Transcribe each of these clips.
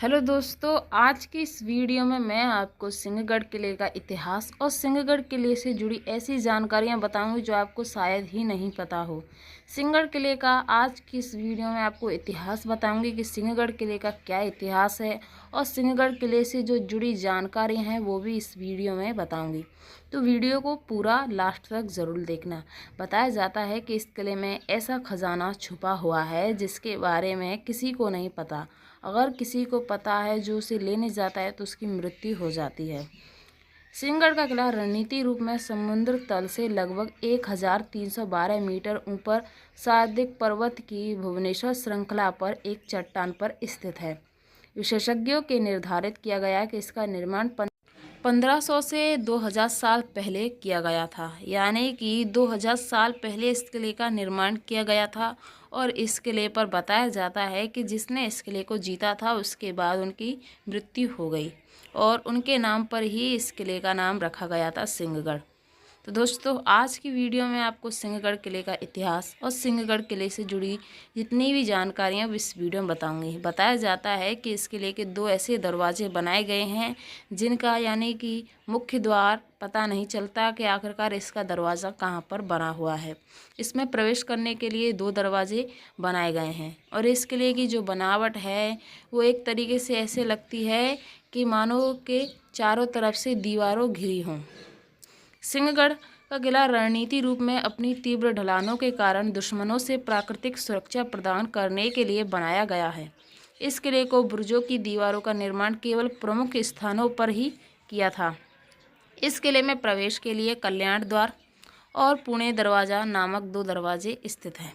Hello दोस्तों, आज की इस वीडियो में मैं आपको सिंहगढ़ किले का इतिहास और सिंहगढ़ किले से जुड़ी ऐसी जानकारियां बताऊंगी जो आपको शायद ही नहीं पता हो। सिंहगढ़ किले का आज की इस वीडियो में आपको इतिहास बताऊंगी कि सिंहगढ़ किले का क्या इतिहास है और सिंहगढ़ किले से जो जुड़ी जानकारी हैं वो भी इस वीडियो में बताऊंगी। तो वीडियो को पूरा लास्ट तक ज़रूर देखना। बताया जाता है कि इस किले में ऐसा खजाना छुपा हुआ है जिसके बारे में किसी को नहीं पता। अगर किसी को पता है जो उसे लेने जाता है तो उसकी मृत्यु हो जाती है। सिंहगढ़ का किला रणनीति रूप में समुद्र तल से लगभग 1312 मीटर ऊपर सादिक पर्वत की भुवनेश्वर श्रृंखला पर एक चट्टान पर स्थित है। विशेषज्ञों के निर्धारित किया गया कि इसका निर्माण 1500 से 2000 साल पहले किया गया था, यानी कि 2000 साल पहले इस किले का निर्माण किया गया था। और इस किले पर बताया जाता है कि जिसने इस किले को जीता था उसके बाद उनकी मृत्यु हो गई और उनके नाम पर ही इस किले का नाम रखा गया था सिंहगढ़। तो दोस्तों, आज की वीडियो में आपको सिंहगढ़ किले का इतिहास और सिंहगढ़ किले से जुड़ी जितनी भी जानकारियाँ इस वीडियो में बताऊंगी। बताया जाता है कि इस किले के दो ऐसे दरवाजे बनाए गए हैं जिनका यानी कि मुख्य द्वार पता नहीं चलता कि आखिरकार इसका दरवाज़ा कहाँ पर बना हुआ है। इसमें प्रवेश करने के लिए दो दरवाजे बनाए गए हैं और इस किले की जो बनावट है वो एक तरीके से ऐसे लगती है कि मानो के चारों तरफ से दीवारों घिरी हों। सिंहगढ़ का किला रणनीति रूप में अपनी तीव्र ढलानों के कारण दुश्मनों से प्राकृतिक सुरक्षा प्रदान करने के लिए बनाया गया है। इस किले को बुर्जों की दीवारों का निर्माण केवल प्रमुख स्थानों पर ही किया था। इस किले में प्रवेश के लिए कल्याण द्वार और पुणे दरवाज़ा नामक दो दरवाजे स्थित हैं।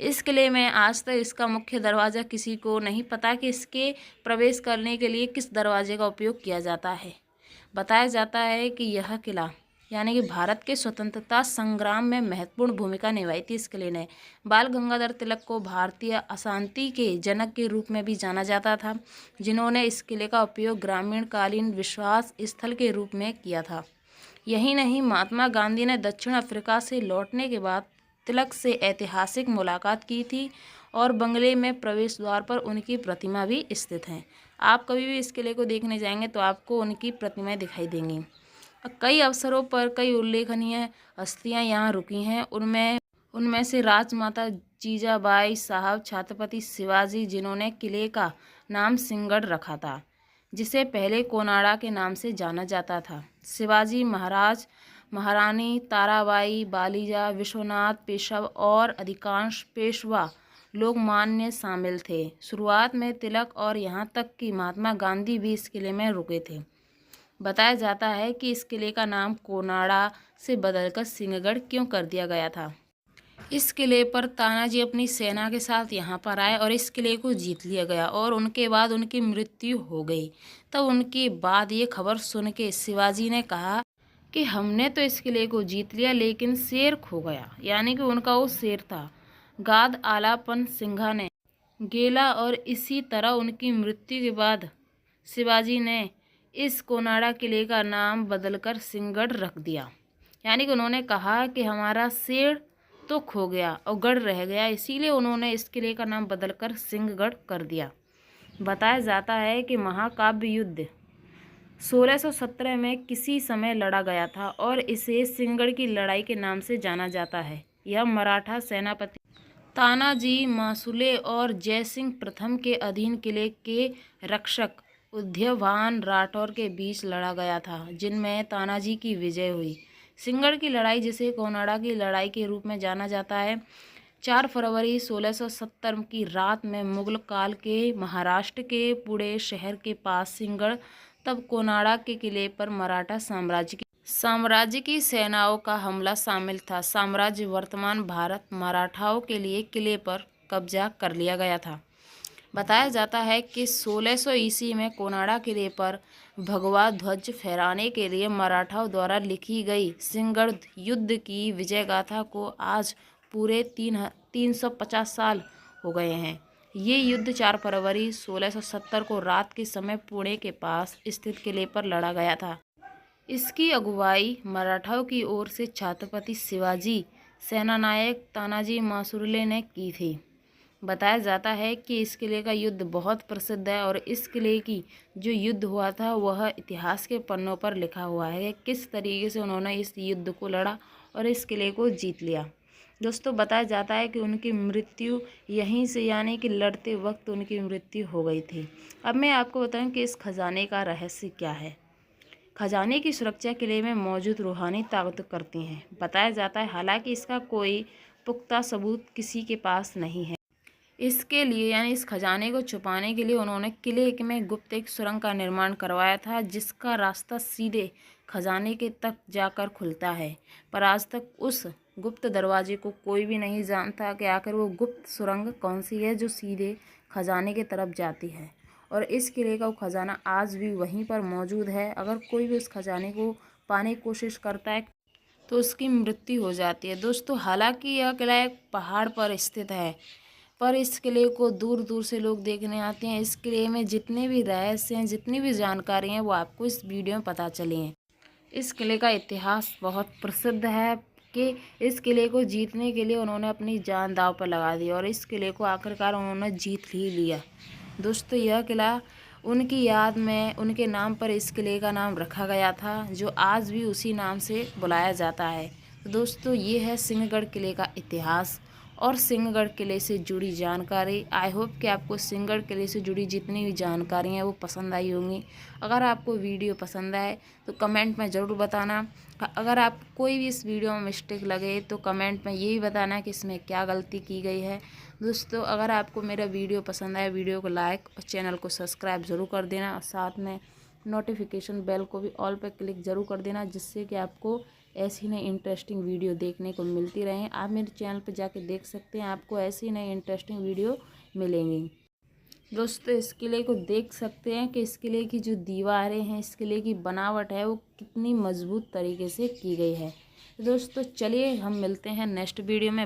इस किले में आज तक इसका मुख्य दरवाज़ा किसी को नहीं पता कि इसके प्रवेश करने के लिए किस दरवाजे का उपयोग किया जाता है। बताया जाता है कि यह किला यानी कि भारत के स्वतंत्रता संग्राम में महत्वपूर्ण भूमिका निभाई थी। इस किले ने बाल गंगाधर तिलक को भारतीय अशांति के जनक के रूप में भी जाना जाता था, जिन्होंने इस किले का उपयोग ग्रामीण कालीन विश्वास स्थल के रूप में किया था। यही नहीं, महात्मा गांधी ने दक्षिण अफ्रीका से लौटने के बाद तिलक से ऐतिहासिक मुलाकात की थी और बंगले में प्रवेश द्वार पर उनकी प्रतिमा भी स्थित है। आप कभी भी इस किले को देखने जाएंगे तो आपको उनकी प्रतिमाएं दिखाई देंगी। कई अवसरों पर कई उल्लेखनीय हस्तियां यहाँ रुकी हैं। उनमें उनमें से राजमाता जीजाबाई साहब छत्रपति शिवाजी, जिन्होंने किले का नाम सिंहगढ़ रखा था, जिसे पहले कोनाड़ा के नाम से जाना जाता था। शिवाजी महाराज, महारानी ताराबाई, बालीजा, विश्वनाथ पेशवा और अधिकांश पेशवा लोकमान्य शामिल थे। शुरुआत में तिलक और यहाँ तक कि महात्मा गांधी भी इस किले में रुके थे। बताया जाता है कि इस किले का नाम कोनाड़ा से बदलकर सिंहगढ़ क्यों कर दिया गया था। इस किले पर तानाजी अपनी सेना के साथ यहाँ पर आए और इस किले को जीत लिया गया और उनके बाद उनकी मृत्यु हो गई। तब उनके बाद ये खबर सुन के शिवाजी ने कहा कि हमने तो इस किले को जीत लिया लेकिन शेर खो गया, यानी कि उनका वो शेर था। गाद आलापन सिंघा ने गेला और इसी तरह उनकी मृत्यु के बाद शिवाजी ने इस कोनाड़ा किले का नाम बदलकर सिंहगढ़ रख दिया। यानी कि उन्होंने कहा कि हमारा शेर तो खो गया और गढ़ रह गया, इसीलिए उन्होंने इस किले का नाम बदलकर सिंहगढ़ कर दिया। बताया जाता है कि महाकाव्य युद्ध 1617 में किसी समय लड़ा गया था और इसे सिंहगढ़ की लड़ाई के नाम से जाना जाता है। यह मराठा सेनापति तानाजी मासुले और जयसिंह प्रथम के अधीन किले के रक्षक उदयभान राठौर के बीच लड़ा गया था, जिनमें तानाजी की विजय हुई। सिंहगढ़ की लड़ाई, जिसे कोनाड़ा की लड़ाई के रूप में जाना जाता है, 4 फरवरी 1670 की रात में मुगल काल के महाराष्ट्र के पुणे शहर के पास सिंहगढ़ तब कोनाड़ा के किले पर मराठा साम्राज्य की सेनाओं का हमला शामिल था। साम्राज्य वर्तमान भारत मराठाओं के लिए किले पर कब्जा कर लिया गया था। बताया जाता है कि 1600 ईस्वी में कोनाड़ा किले पर भगवा ध्वज फहराने के लिए मराठाओं द्वारा लिखी गई सिंहगढ़ युद्ध की विजय गाथा को आज पूरे 350 साल हो गए हैं। ये युद्ध 4 फरवरी 1670 को रात के समय पुणे के पास स्थित किले पर लड़ा गया था। इसकी अगुवाई मराठाओं की ओर से छत्रपति शिवाजी, सेनानायक तानाजी मासुले ने की थी। बताया जाता है कि इस किले का युद्ध बहुत प्रसिद्ध है और इस किले की जो युद्ध हुआ था वह इतिहास के पन्नों पर लिखा हुआ है। किस तरीके से उन्होंने इस युद्ध को लड़ा और इस किले को जीत लिया। दोस्तों बताया जाता है कि उनकी मृत्यु यहीं से, यानी कि लड़ते वक्त उनकी मृत्यु हो गई थी। अब मैं आपको बताऊं कि इस खजाने का रहस्य क्या है। खजाने की सुरक्षा किले में मौजूद रूहानी ताकत करती हैं। बताया जाता है हालांकि इसका कोई पुख्ता सबूत किसी के पास नहीं है। इसके लिए यानी इस खजाने को छुपाने के लिए उन्होंने किले में गुप्त एक सुरंग का निर्माण करवाया था, जिसका रास्ता सीधे खजाने के तक जाकर खुलता है। पर आज तक उस गुप्त दरवाजे को कोई भी नहीं जानता कि आखिर वो गुप्त सुरंग कौन सी है जो सीधे खजाने की तरफ जाती है। और इस किले का वो खजाना आज भी वहीं पर मौजूद है। अगर कोई भी उस खजाने को पाने की कोशिश करता है तो उसकी मृत्यु हो जाती है। दोस्तों हालांकि यह किला एक पहाड़ पर स्थित है, पर इस किले को दूर दूर से लोग देखने आते हैं। इस किले में जितने भी रहस्य हैं, जितनी भी जानकारी हैं, वो आपको इस वीडियो में पता चली हैं। इस किले का इतिहास बहुत प्रसिद्ध है कि इस किले को जीतने के लिए उन्होंने अपनी जान दांव पर लगा दी और इस किले को आखिरकार उन्होंने जीत ही लिया। दोस्तों यह किला उनकी याद में, उनके नाम पर इस किले का नाम रखा गया था, जो आज भी उसी नाम से बुलाया जाता है। तो दोस्तों ये है सिंहगढ़ किले का इतिहास और सिंहगढ़ किले से जुड़ी जानकारी। आई होप कि आपको सिंहगढ़ किले से जुड़ी जितनी भी जानकारी हैं वो पसंद आई होंगी। अगर आपको वीडियो पसंद आए तो कमेंट में ज़रूर बताना। अगर आप कोई भी इस वीडियो में मिस्टेक लगे तो कमेंट में यही बताना कि इसमें क्या गलती की गई है। दोस्तों अगर आपको मेरा वीडियो पसंद आए, वीडियो को लाइक और चैनल को सब्सक्राइब ज़रूर कर देना और साथ में नोटिफिकेशन बेल को भी ऑल पर क्लिक ज़रूर कर देना, जिससे कि आपको ऐसी नई इंटरेस्टिंग वीडियो देखने को मिलती रहें। आप मेरे चैनल पर जाके देख सकते हैं, आपको ऐसी नई इंटरेस्टिंग वीडियो मिलेंगी। दोस्तों इस किले को देख सकते हैं कि इस किले की जो दीवारें हैं, इस किले की बनावट है वो कितनी मजबूत तरीके से की गई है। दोस्तों चलिए हम मिलते हैं नेक्स्ट वीडियो में।